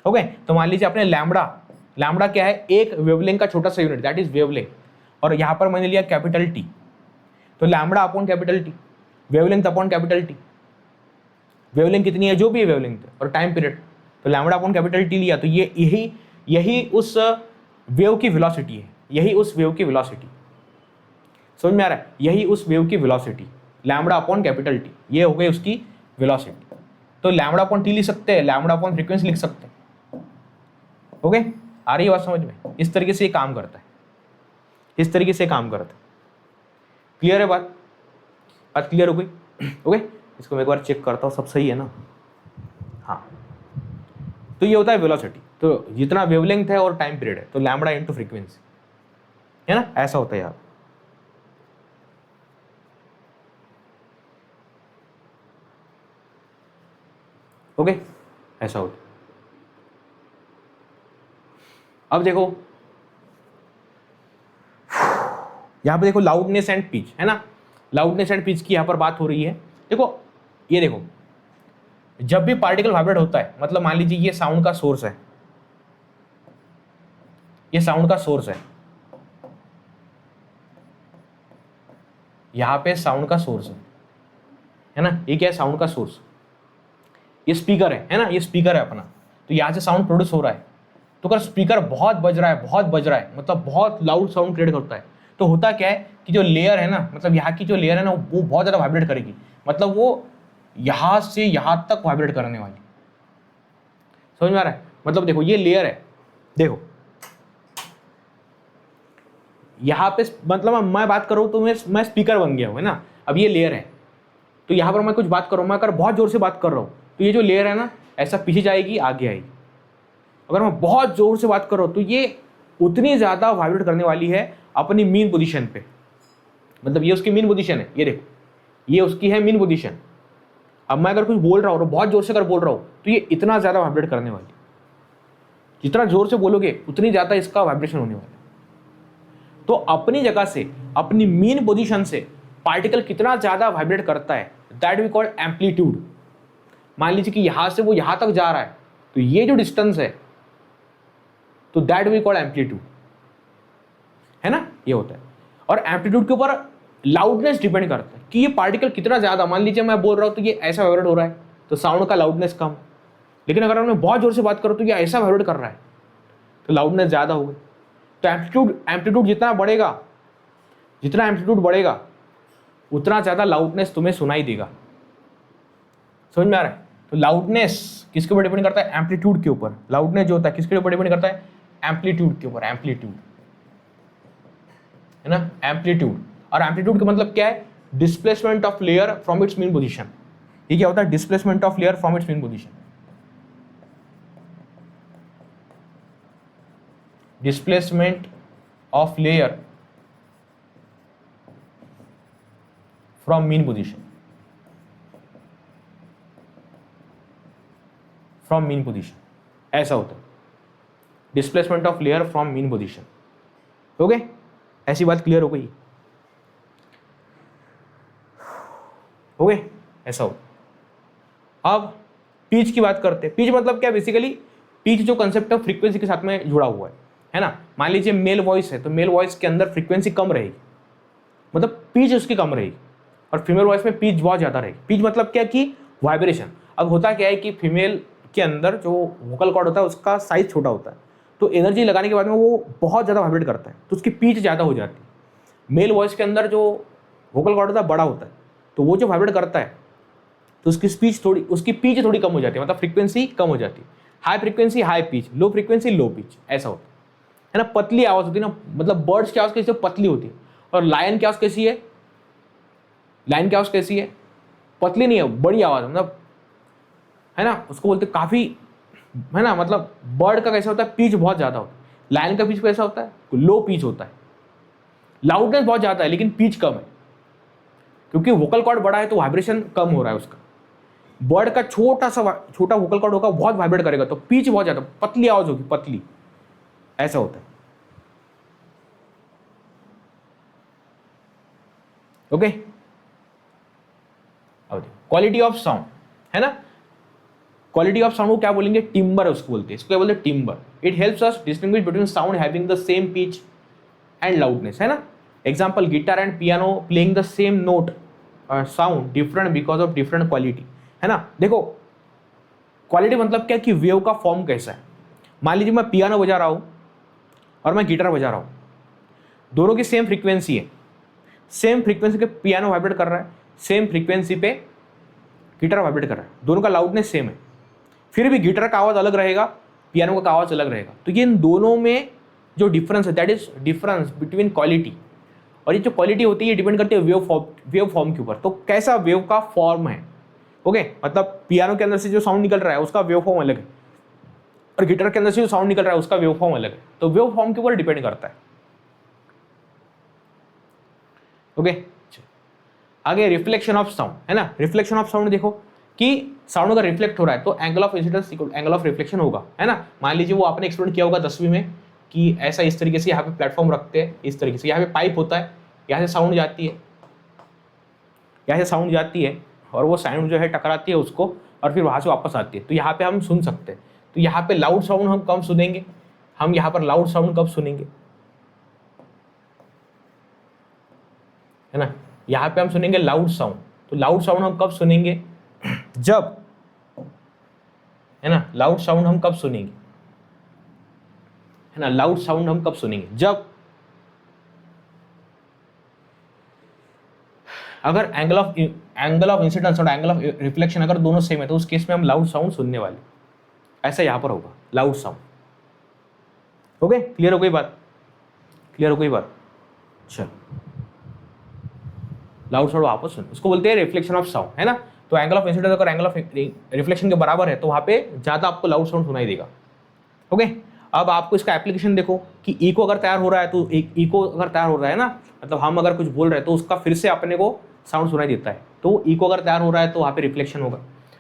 ओके, तो मान लीजिए आपने लैम्बडा क्या है? एक वेवलेंथ का छोटा सा यूनिट, दैट इज वेवलेंथ, और यहाँ पर मैंने लिया कैपिटल टी, तो lambda upon capital T, wavelength upon capital T. Wavelength कितनी है? जो भी है वेवलेंथ, और टाइम पीरियड, तो लैम्बडा अपॉन कैपिटल टी लिया, तो ये यही उस वेव की वेलोसिटी है, यही उस वेव की वेलोसिटी। समझ में आ रहा है? यही उस वेव की velocity, lambda upon capital T, ये हो गई उसकी वेलोसिटी। तो लैम्बडा अपॉन टी लिख सकते हैं, लैम्बडा अपॉन फ्रीक्वेंसी लिख सकते हैं। ओके, आ रही है बात समझ में? इस तरीके से ये काम करता है, इस तरीके से काम करता है। क्लियर है बात? बात क्लियर हो गई? ओके, इसको मैं एक बार चेक करता हूँ, सब सही है ना? हाँ, तो ये होता है वेलोसिटी। तो जितना वेवलेंथ है और टाइम पीरियड है, तो लैम्बडा इनटू फ्रीक्वेंसी, है ना? ऐसा होता है यार। ओके, ऐसा होता। अब देखो यहां पे देखो लाउडनेस एंड पिच, है ना, लाउडनेस एंड पिच की यहां पर बात हो रही है। देखो ये देखो, जब भी पार्टिकल वाइब्रेट होता है, मतलब मान लीजिए ये साउंड का सोर्स है, ये साउंड का सोर्स है, यहां पे साउंड का सोर्स है ना, ये क्या है, साउंड का सोर्स, ये स्पीकर है ना, ये स्पीकर है अपना। तो यहां से साउंड प्रोड्यूस हो रहा है। तो अगर स्पीकर बहुत बज रहा है, बहुत बज रहा है, मतलब बहुत लाउड साउंड क्रिएट करता है, तो होता क्या है कि जो लेयर है ना, मतलब यहाँ की जो लेयर है ना, वो बहुत ज़्यादा वाइब्रेट करेगी, मतलब वो यहाँ से यहाँ तक वाइब्रेट करने वाली। समझ में आ रहा है? मतलब देखो ये लेयर है, देखो यहाँ पे, मतलब मैं बात कर रहा हूँ तो मैं स्पीकर बन गया हूँ, है ना। अब ये लेयर है, तो यहाँ पर मैं कुछ बात कर रहा हूँ, मैं अगर बहुत जोर से बात कर रहा हूँ तो ये जो लेयर है ना, ऐसा पीछे जाएगी, आगे आएगी। अगर मैं बहुत जोर से बात कर रहा हूँ तो ये उतनी ज़्यादा वाइब्रेट करने वाली है अपनी मीन पोजीशन पे, मतलब ये उसकी मीन पोजीशन है, ये देखो ये उसकी है मीन पोजीशन। अब मैं अगर कुछ बोल रहा हूँ और बहुत जोर से अगर बोल रहा हूँ तो ये इतना ज़्यादा वाइब्रेट करने वाली, जितना जोर से बोलोगे उतनी ज़्यादा इसका वाइब्रेशन होने वाला है। तो अपनी जगह से, अपनी मीन पोजीशन से पार्टिकल कितना ज़्यादा वाइब्रेट करता है, दैट वी कॉल एम्पलीट्यूड। मान लीजिए कि यहाँ से वो यहाँ तक जा रहा है, तो ये जो डिस्टेंस है, तो दैट वी कॉल एम्पलीट्यूड, है ना, ये होता है। और एम्पलीट्यूड के ऊपर लाउडनेस डिपेंड करता है कि ये पार्टिकल कितना ज़्यादा, मान लीजिए मैं बोल रहा हूँ तो ये ऐसा वाइब्रेट हो रहा है, तो साउंड का लाउडनेस कम। लेकिन अगर मैं बहुत जोर से बात करूँ तो ये ऐसा वाइब्रेट कर रहा है, तो लाउडनेस ज़्यादा हो गई। तो एम्पलीट्यूड जितना बढ़ेगा, जितना एम्पलीट्यूड बढ़ेगा उतना ज़्यादा लाउडनेस तुम्हें सुनाई देगा। समझ में आ रहा है? तो लाउडनेस किसके ऊपर डिपेंड करता है? एम्पलीट्यूड के ऊपर। लाउडनेस जो होता है किसके ऊपर डिपेंड करता है? एम्पलीट्यूड के ऊपर, एम्पलीट्यूड, है ना, एम्पलीट्यूड। और एम्पलीट्यूड का मतलब क्या है? Displacement of layer from its mean position. ये क्या होता है? Displacement of layer from its mean position. Displacement of layer from mean position, from mean position, ऐसा होता है displacement of layer from mean position. हो गए? ऐसी बात क्लियर हो गई? हो गए? ऐसा हो। अब पिच की बात करते हैं। पिच मतलब क्या? बेसिकली पिच जो कंसेप्ट है फ्रीक्वेंसी के साथ में जुड़ा हुआ है ना। मान लीजिए मेल वॉइस है, तो मेल वॉइस के अंदर फ्रीक्वेंसी कम रहेगी, मतलब पिच उसकी कम रहेगी, और फीमेल वॉइस में पिच बहुत ज़्यादा रहेगी। पिच मतलब क्या? कि वाइब्रेशन। अब होता क्या है कि फीमेल के अंदर जो वोकल कॉर्ड होता है उसका साइज छोटा होता है, तो एनर्जी लगाने के बाद में वो बहुत ज़्यादा वाइब्रेट करता है, तो उसकी पिच ज़्यादा हो जाती है। मेल वॉइस के अंदर जो वोकल कॉर्ड होता है बड़ा होता है, तो वो जो वाइब्रेट करता है तो उसकी स्पीच थोड़ी, उसकी पिच थोड़ी कम हो जाती है, मतलब फ्रीक्वेंसी कम हो जाती है। High frequency high pitch, low frequency low pitch, ऐसा होता है ना। पतली आवाज़ होती है ना, मतलब बर्ड्स की आवाज़ कैसी पतली होती है, और लायन की आवाज़ कैसी है? लायन की आवाज़ कैसी है? पतली नहीं है, बड़ी आवाज़, मतलब है ना, उसको बोलते काफ़ी, है ना। मतलब बर्ड का कैसा होता है? पिच बहुत ज़्यादा होता है। लायन का पिच कैसा होता है? लो पिच होता है। लाउडनेस बहुत ज़्यादा है लेकिन पिच कम है, क्योंकि वोकल कॉर्ड बड़ा है तो वाइब्रेशन कम हो रहा है उसका। बर्ड का छोटा वोकल कॉर्ड होगा, बहुत वाइब्रेट करेगा, तो पिच बहुत ज़्यादा, पतली आवाज़ होगी, पतली, ऐसा होता है। ओके, अब क्वालिटी ऑफ साउंड, है ना। क्वालिटी ऑफ साउंड को क्या बोलेंगे? टिम्बर उसको बोलते हैं। इसको क्या बोलते हैं? Timber. It helps us distinguish between sound having the same pitch and loudness, है ना। Example, guitar and piano playing the same note sound different because of different quality, है ना। देखो क्वालिटी मतलब क्या? कि वेव का फॉर्म कैसा है। मान लीजिए मैं पियानो बजा रहा हूँ और मैं गिटार बजा रहा हूँ, दोनों की सेम फ्रीक्वेंसी है, सेम फ्रीक्वेंसी पे पियानो वाइब्रेट कर रहा है, सेम फ्रीक्वेंसी पे गिटार वाइब्रेट कर रहा है, दोनों का लाउडनेस सेम है, फिर भी गिटार का आवाज़ अलग रहेगा, पियानो का आवाज़ अलग रहेगा। तो ये इन दोनों में जो डिफरेंस है, that is difference between quality. और ये जो क्वालिटी होती है ये डिपेंड करती है वेव फॉर्म के ऊपर, तो कैसा वेव का फॉर्म है। ओके, मतलब पियानो के अंदर से जो साउंड निकल रहा है उसका वेव फॉर्म अलग है, और गिटार के अंदर से जो साउंड निकल रहा है उसका वेव फॉर्म अलग है, तो वेव फॉर्म के ऊपर डिपेंड करता है। ओके, आगे रिफ्लेक्शन ऑफ साउंड, है ना। रिफ्लेक्शन ऑफ साउंड देखो कि साउंड अगर रिफ्लेक्ट हो रहा है तो angle of incidence angle of reflection होगा, है ना। मान लीजिए वो आपने एक्सपेरिमेंट किया होगा 10वीं में कि ऐसा इस तरीके से यहाँ पे प्लेटफॉर्म रखते हैं, इस तरीके से यहाँ पे पाइप होता है, यहाँ से साउंड जाती है, यहाँ से साउंड जाती है और वो साउंड जो है टकराती है उसको और फिर वहाँ से वापस आती है, तो यहाँ पे हम सुन सकते हैं। तो यहाँ पे लाउड साउंड हम कब सुनेंगे, हम यहाँ पर लाउड साउंड कब सुनेंगे, है ना। यहाँ पे हम सुनेंगे लाउड साउंड। तो लाउड साउंड हम कब सुनेंगे, जब, है ना, लाउड साउंड हम कब सुनेंगे, है ना, लाउड साउंड हम कब सुनेंगे, जब अगर एंगल ऑफ इंसिडेंस और एंगल ऑफ रिफ्लेक्शन अगर दोनों सेम है तो उस केस में हम लाउड साउंड सुनने वाले। ऐसा यहां पर होगा लाउड साउंड। ओके, क्लियर हो गई बात, क्लियर हो गई बात। चल, लाउड साउंड वापस सुन, उसको बोलते हैं रिफ्लेक्शन ऑफ साउंड, है ना। तो एंगल ऑफ इंसिडेंस अगर एंगल ऑफ रिफ्लेक्शन के बराबर है तो वहां पे ज्यादा आपको लाउड साउंड सुनाई देगा। ओके, अब आपको इसका एप्लीकेशन देखो कि इको अगर तैयार हो रहा है तो एक इको अगर तैयार हो रहा है ना, मतलब हम अगर कुछ बोल रहे हैं तो उसका फिर से अपने को साउंड सुनाई देता है, तो इको अगर तैयार हो रहा है तो वहाँ पे रिफ्लेक्शन होगा।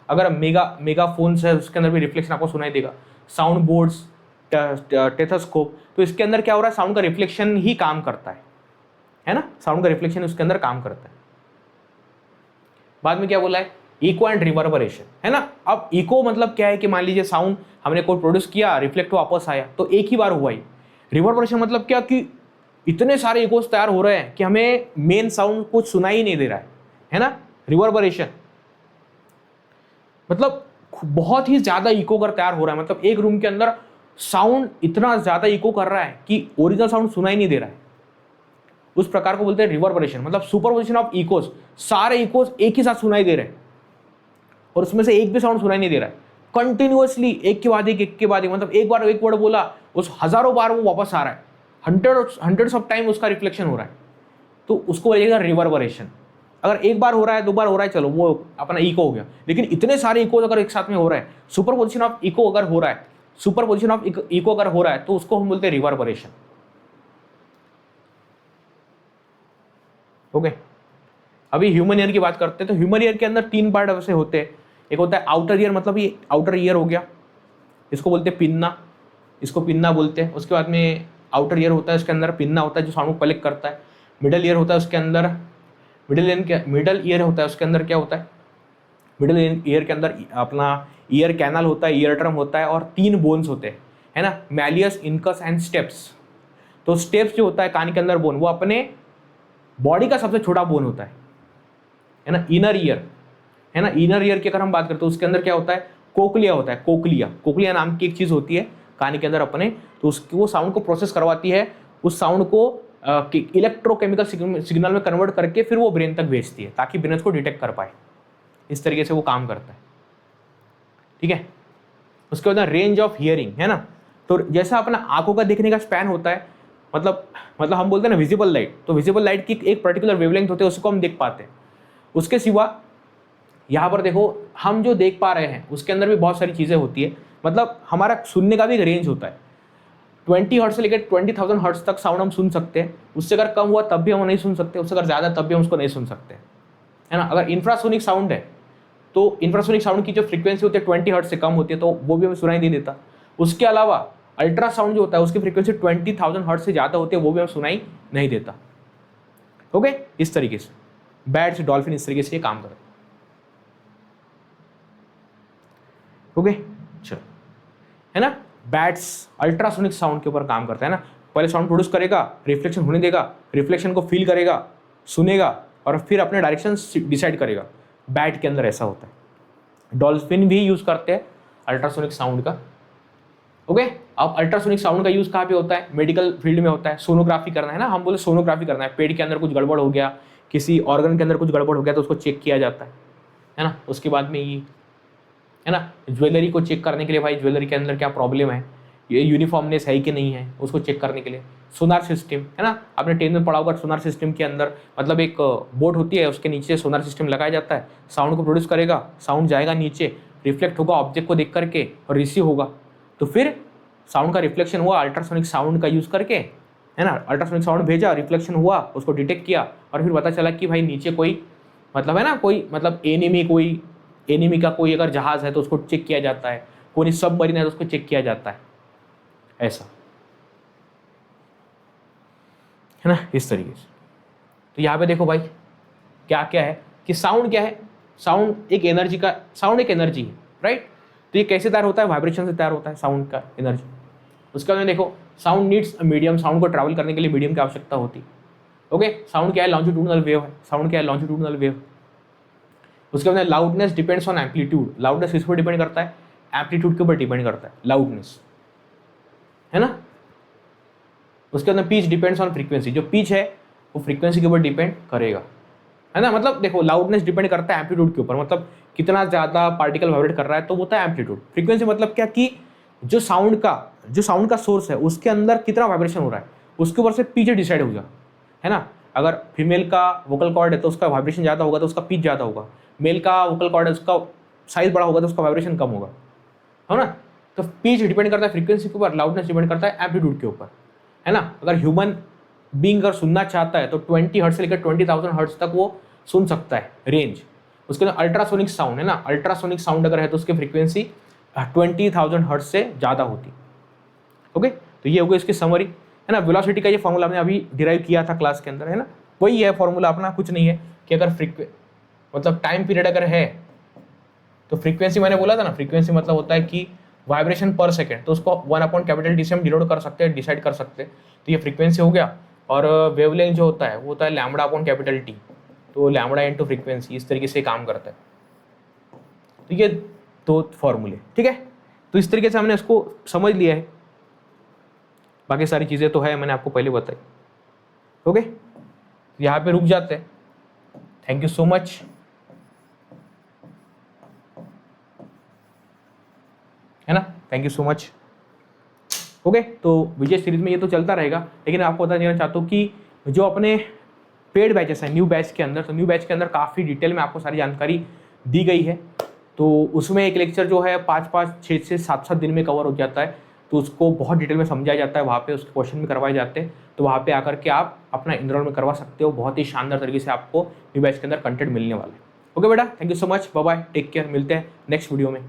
अगर मेगाफोन्स है उसके अंदर भी रिफ्लेक्शन आपको सुनाई देगा। साउंड बोर्ड्स, टेथोस्कोप, तो इसके अंदर क्या हो रहा है, साउंड का रिफ्लेक्शन ही काम करता है ना, साउंड का रिफ्लेक्शन उसके अंदर काम करता है। बाद में क्या बोला है, इको एंड रिवर्बरेशन, है ना। अब इको मतलब क्या है कि मान लीजिए साउंड हमने कोई प्रोड्यूस किया, रिफ्लेक्ट वापस आया तो एक ही बार हुआ ही। रिवर्बरेशन मतलब क्या कि इतने सारे इकोस तैयार हो रहे हैं कि हमें मेन साउंड कुछ सुनाई ही नहीं दे रहा है ना। रिवर्बरेशन मतलब बहुत ही ज्यादा इको अगर तैयार हो रहा है, मतलब एक रूम के अंदर साउंड इतना ज्यादा इको कर रहा है कि ओरिजिनल साउंड सुनाई नहीं दे रहा है, उस प्रकार को बोलते हैं रिवर्बरेशन। मतलब सुपरपोजिशन ऑफ इकोस, सारे इकोस एक ही साथ सुनाई दे रहे हैं और उसमें से एक भी साउंड सुनाई नहीं दे रहा है, कंटिन्यूअसली एक के बाद एक के बाद एक, मतलब एक बार एक वर्ड बोला उस हजारों बार वो वापस आ रहा है, हंड्रेड्स ऑफ टाइम उसका रिफ्लेक्शन हो रहा है, तो उसको बोलिएगा रिवर्बरेशन। अगर एक बार हो रहा है, दो बार हो रहा है, चलो वो अपना इको हो गया, लेकिन इतने सारे इको अगर एक साथ में हो रहा है, सुपरपोजिशन ऑफ इको अगर हो रहा है, सुपरपोजिशन ऑफ इको अगर हो रहा है तो उसको हम बोलते हैं रिवर्बरेशन। ओके, अभी ह्यूमन ईयर की बात करते हैं तो ह्यूमन ईयर के अंदर तीन पार्ट वैसे होते हैं। एक होता है आउटर ईयर, मतलब ये आउटर ईयर हो गया, इसको बोलते हैं पिन्ना, इसको पिन्ना बोलते हैं। उसके बाद में आउटर ईयर होता है, उसके अंदर पिन्ना होता है जो साउंड को कलेक्ट करता है। मिडल ईयर होता है, उसके अंदर मिडल ईयर होता है, उसके अंदर क्या होता है, मिडल ईयर के अंदर अपना ईयर कैनल होता है, ईयर ड्रम होता है और तीन बोन्स होते हैं, है ना, मैलियस, इनकस एंड स्टेप्स। तो स्टेप्स जो होता है कान के अंदर बोन, वो अपने बॉडी का सबसे छोटा बोन होता है ना। इनर ईयर, है ना, इनर ईयर की अगर हम बात करते हैं उसके अंदर क्या होता है, कोकलिया होता है। कोकलिया नाम की एक चीज होती है कान के अंदर अपने, तो उसकी वो साउंड को प्रोसेस करवाती है, उस साउंड को इलेक्ट्रोकेमिकल सिग्नल में कन्वर्ट करके फिर वो ब्रेन तक भेजती है ताकि ब्रेन को डिटेक्ट कर पाए। इस तरीके से वो काम करता है, ठीक है। उसके बाद रेंज ऑफ हियरिंग, है ना, तो जैसा अपना आंखों का देखने का स्पैन होता है, मतलब हम बोलते हैं ना विजिबल लाइट, तो विजिबल लाइट की एक पर्टिकुलर वेवलेंथ होती है, उसको हम देख पाते हैं। उसके सिवा यहाँ पर देखो, हम जो देख पा रहे हैं उसके अंदर भी बहुत सारी चीज़ें होती है, मतलब हमारा सुनने का भी एक रेंज होता है। 20 हर्ट्ज से लेकर 20,000 हर्ट्ज तक साउंड हम सुन सकते हैं, उससे अगर कम हुआ तब भी हम नहीं सुन सकते, उससे अगर ज़्यादा तब भी हम उसको नहीं सुन सकते, है ना। अगर इंफ्रासोनिक साउंड है तो इंफ्रासोनिक साउंड की जो फ्रीक्वेंसी होती है 20 हर्ट्ज से कम होती है, तो वो भी हमें सुनाई नहीं देता। उसके अलावा अल्ट्रासाउंड जो होता है उसकी फ्रीक्वेंसी 20,000 हर्ट्ज से ज़्यादा होती है, वो भी हमें सुनाई नहीं देता। ओके, इस तरीके से बैट्स, डॉल्फिन इस तरीके से ये काम करते हैं। ओके, चलो, है ना। बैट्स अल्ट्रासोनिक साउंड के ऊपर काम करता है ना, पहले साउंड प्रोड्यूस करेगा, रिफ्लेक्शन होने देगा, रिफ्लेक्शन को फील करेगा, सुनेगा और फिर अपने डायरेक्शन डिसाइड करेगा। बैट के अंदर ऐसा होता है। डॉल्फिन भी यूज करते हैं अल्ट्रासोनिक साउंड का। ओके, अब अल्ट्रासोनिक साउंड का यूज कहाँ पे होता है, मेडिकल फील्ड में होता है। सोनोग्राफी करना है ना, हम बोले सोनोग्राफी करना है, पेट के अंदर कुछ गड़बड़ हो गया, किसी ऑर्गन के अंदर कुछ गड़बड़ हो गया तो उसको चेक किया जाता है ना। उसके बाद में ये, है ना, ज्वेलरी को चेक करने के लिए, भाई ज्वेलरी के अंदर क्या प्रॉब्लम है, ये यूनिफॉर्मनेस है कि नहीं है, उसको चेक करने के लिए सोनार सिस्टम, है ना। आपने 10th में पढ़ा होगा, सोनार सिस्टम के अंदर मतलब एक बोर्ड होती है, उसके नीचे सोनार सिस्टम लगाया जाता है, साउंड को प्रोड्यूस करेगा, साउंड जाएगा नीचे, रिफ्लेक्ट होगा ऑब्जेक्ट को देख करके और रिसीव होगा, तो फिर साउंड का रिफ्लेक्शन हुआ अल्ट्रासोनिक साउंड का यूज़ करके, है ना। अल्ट्रासोनिक साउंड भेजा, रिफ्लेक्शन हुआ, उसको डिटेक्ट किया और फिर पता चला कि भाई नीचे कोई मतलब है ना, कोई मतलब एनिमी, कोई एनिमी का कोई अगर जहाज है तो उसको चेक किया जाता है, कोई सबमरीन है तो उसको चेक किया जाता है, ऐसा है ना, इस तरीके से। तो यहाँ पे देखो भाई क्या क्या है कि साउंड क्या है, साउंड एक एनर्जी का, साउंड एक एनर्जी है, राइट। तो ये कैसे तैयार होता है, वाइब्रेशन से तैयार होता है साउंड का एनर्जी। उसके बाद में देखो साउंड नीड्स मीडियम, साउंड को ट्रैवल करने के लिए मीडियम की आवश्यकता होती है। ओके, साउंड क्या है, लॉन्जिट्यूडनल वेव है, साउंड क्या है, लॉन्जिट्यूडनल वेव। उसके बाद loudness depends on amplitude, loudness किस पर डिपेंड करता है, एम्पलीट्यूड के ऊपर डिपेंड करता है लाउडनेस, है ना। उसके बाद पिच डिपेंड्स ऑन फ्रीक्वेंसी, जो पिच है वो फ्रीक्वेंसी के ऊपर डिपेंड करेगा, है ना। मतलब देखो लाउडनेस डिपेंड करता है एम्पलीट्यूड के ऊपर, मतलब कितना ज़्यादा पार्टिकल वाइब्रेट कर रहा है तो वो होता है एम्पलीट्यूड। फ्रीक्वेंसी मतलब क्या कि जो साउंड का सोर्स है उसके अंदर कितना वाइब्रेशन हो रहा है उसके ऊपर से पिच डिसाइड होगा, है ना। अगर फीमेल का वोकल कॉर्ड है तो उसका वाइब्रेशन ज़्यादा होगा तो उसका पिच ज़्यादा होगा, मेल का वोकल कॉर्ड है उसका साइज बड़ा होगा तो उसका वाइब्रेशन कम होगा, है ना। तो पिच डिपेंड करता है फ्रीक्वेंसी के ऊपर, लाउडनेस डिपेंड करता है एम्पलीट्यूड के ऊपर, है ना। अगर ह्यूमन बीइंग अगर सुनना चाहता है तो 20 हर्ट्ज से लेकर 20,000 हर्ट्ज तक वो सुन सकता है रेंज। उसके बाद अल्ट्रासोनिक साउंड है ना, अल्ट्रासोनिक साउंड अगर है तो उसकी फ्रीक्वेंसी 20,000 हर्ट्ज से ज़्यादा होती। ओके, तो ये हो गई इसकी समरी, है ना। वेलोसिटी का ये फॉर्मूला हमने अभी डिराइव किया था क्लास के अंदर, है ना। वही है फॉर्मूला अपना, कुछ नहीं है कि अगर मतलब टाइम पीरियड अगर है तो फ्रीक्वेंसी, मैंने बोला था ना, फ्रीक्वेंसी मतलब होता है कि वाइब्रेशन पर सेकेंड, तो उसको 1/T से हम डिनोट कर सकते हैं, डिसाइड कर सकते हैं। तो ये फ्रीक्वेंसी हो गया, और वेवलेंथ जो होता है वो होता है λ/T, तो लैम्बडा इंटू फ्रीक्वेंसी, इस तरीके से काम करता है। तो ये दो फॉर्मूले, ठीक है। तो इस तरीके से हमने इसको समझ लिया है, बाकी सारी चीज़ें तो है मैंने आपको पहले बताई। ओके, यहाँ पे रुक जाते हैं। थैंक यू सो मच, है ना, thank you so much. Okay, तो विजय सीरीज में ये तो चलता रहेगा, लेकिन आपको बता देना चाहता हूँ कि जो अपने पेड बैचेस हैं न्यू बैच के अंदर, तो न्यू बैच के अंदर काफ़ी डिटेल में आपको सारी जानकारी दी गई है। तो उसमें एक लेक्चर जो है 5-5, 6 से 7-7 दिन में कवर हो जाता है, तो उसको बहुत डिटेल में समझाया जाता है, वहाँ पे उसके क्वेश्चन भी करवाए जाते हैं। तो वहाँ पे आकर के आप अपना एनरोलमेंट करवा सकते हो, बहुत ही शानदार तरीके से आपको न्यू बैच के अंदर कंटेंट मिलने वाला है। ओके बेटा, thank you so much, bye bye, take care, मिलते हैं नेक्स्ट वीडियो में।